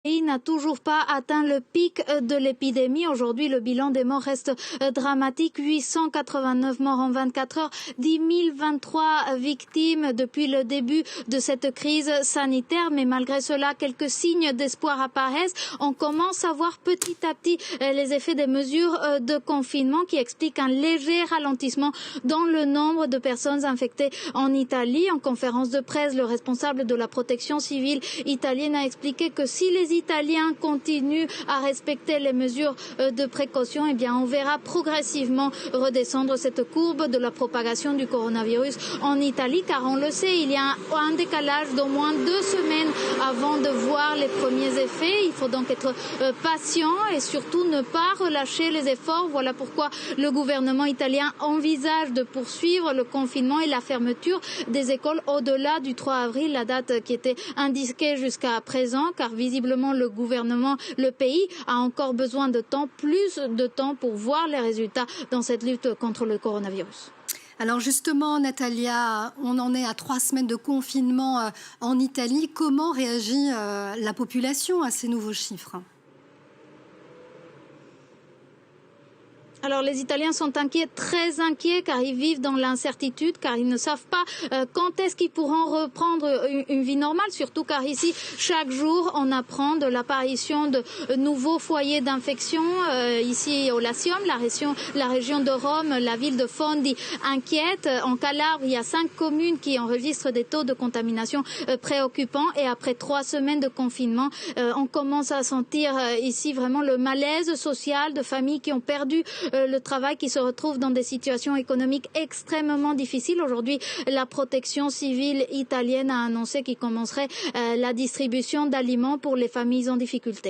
Le pays n'a toujours pas atteint le pic de l'épidémie. Aujourd'hui, le bilan des morts reste dramatique. 889 morts en 24 heures, 10 023 victimes depuis le début de cette crise sanitaire. Mais malgré cela, quelques signes d'espoir apparaissent. On commence à voir petit à petit les effets des mesures de confinement qui expliquent un léger ralentissement dans le nombre de personnes infectées en Italie. En conférence de presse, le responsable de la protection civile italienne a expliqué que si les Italiens continuent à respecter les mesures de précaution, eh bien on verra progressivement redescendre cette courbe de la propagation du coronavirus en Italie, car on le sait, il y a un décalage d'au moins 2 semaines avant de voir les premiers effets. Il faut donc être patient et surtout ne pas relâcher les efforts. Voilà pourquoi le gouvernement italien envisage de poursuivre le confinement et la fermeture des écoles au-delà du 3 avril, la date qui était indiquée jusqu'à présent, car visiblement le pays a encore besoin de temps, plus de temps pour voir les résultats dans cette lutte contre le coronavirus. Alors justement, Natalia, on en est à 3 semaines de confinement en Italie. Comment réagit la population à ces nouveaux chiffres ? Alors les Italiens sont inquiets, très inquiets, car ils vivent dans l'incertitude, car ils ne savent pas quand est-ce qu'ils pourront reprendre une vie normale, surtout car ici, chaque jour, on apprend de l'apparition de nouveaux foyers d'infection. Ici au Latium, la région de Rome, la ville de Fondi inquiète. En Calabre, il y a 5 communes qui enregistrent des taux de contamination préoccupants. Et après 3 semaines de confinement, on commence à sentir ici vraiment le malaise social de familles qui ont perdu le travail, qui se retrouvent dans des situations économiques extrêmement difficiles. Aujourd'hui, la protection civile italienne a annoncé qu'il commencerait la distribution d'aliments pour les familles en difficulté.